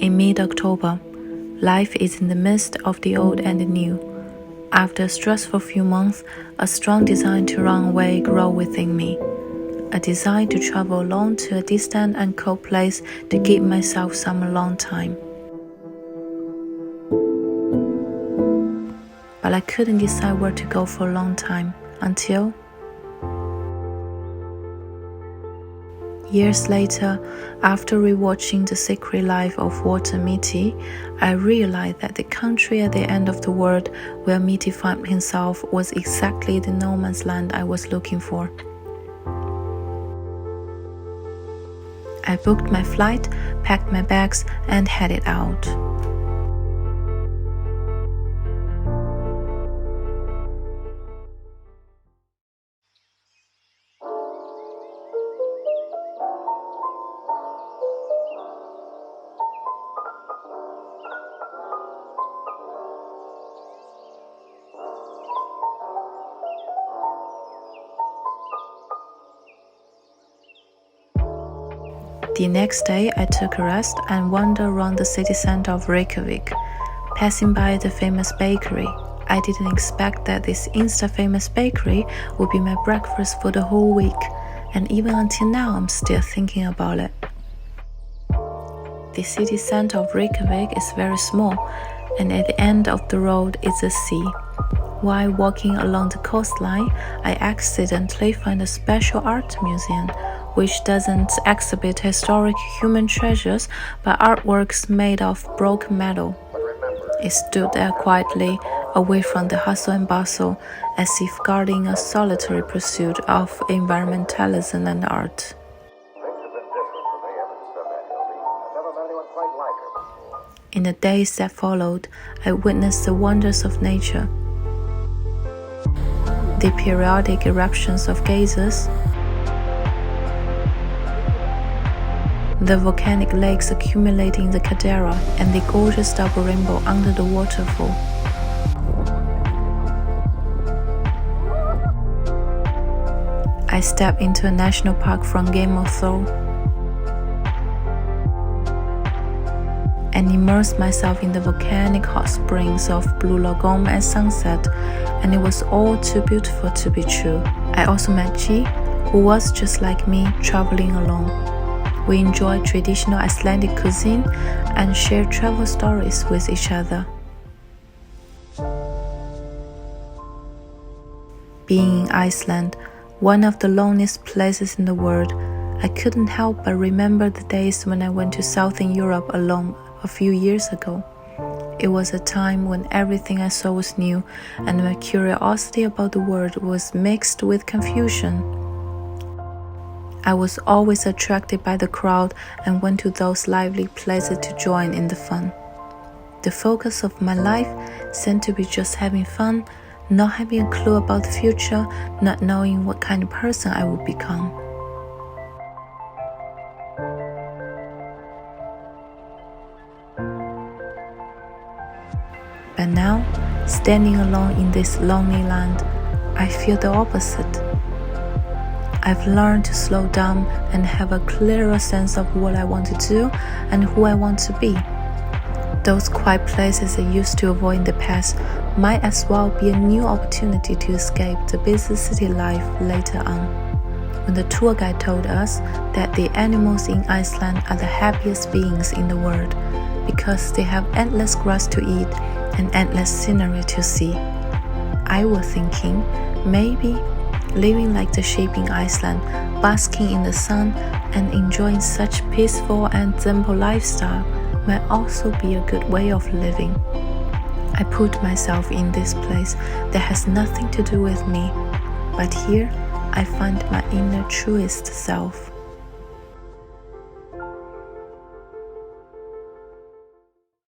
In mid-October, life is in the midst of the old and the new. After a stressful few months, a strong desire to run away grew within me. A desire to travel alone to a distant and cold place to give myself some alone time. But I couldn't decide where to go for a long time, until years later, after rewatching The Secret Life of Walter Mitty, I realized that the country at the end of the world where Mitty found himself was exactly the no man's land I was looking for. I booked my flight, packed my bags, and headed out. The next day, I took a rest and wandered around the city center of Reykjavik, passing by the famous bakery. I didn't expect that this insta-famous bakery would be my breakfast for the whole week, and even until now, I'm still thinking about it. The city center of Reykjavik is very small, and at the end of the road is the sea. While walking along the coastline, I accidentally found a special art museum, which doesn't exhibit historic human treasures but artworks made of broken metal. It stood there quietly, away from the hustle and bustle, as if guarding a solitary pursuit of environmentalism and art. In the days that followed, I witnessed the wonders of nature. The periodic eruptions of geysers, the volcanic lakes accumulating in the caldera, and the gorgeous double rainbow under the waterfall. I stepped into a national park from Game of Thrones and immersed myself in the volcanic hot springs of Blue Lagoon at sunset, and it was all too beautiful to be true. I also met G, who was just like me, traveling alone. We enjoyed traditional Icelandic cuisine and shared travel stories with each other. Being in Iceland, one of the loneliest places in the world, I couldn't help but remember the days when I went to Southern Europe alone a few years ago. It was a time when everything I saw was new, and my curiosity about the world was mixed with confusion. I was always attracted by the crowd and went to those lively places to join in the fun. The focus of my life seemed to be just having fun, not having a clue about the future, not knowing what kind of person I would become. But now, standing alone in this lonely land, I feel the opposite. I've learned to slow down and have a clearer sense of what I want to do and who I want to be. Those quiet places I used to avoid in the past might as well be a new opportunity to escape the busy city life later on. When the tour guide told us that the animals in Iceland are the happiest beings in the world because they have endless grass to eat and endless scenery to see, I was thinking maybe living like the sheep in Iceland, basking in the sun and enjoying such peaceful and simple lifestyle might also be a good way of living. I put myself in this place that has nothing to do with me, but here I find my inner truest self.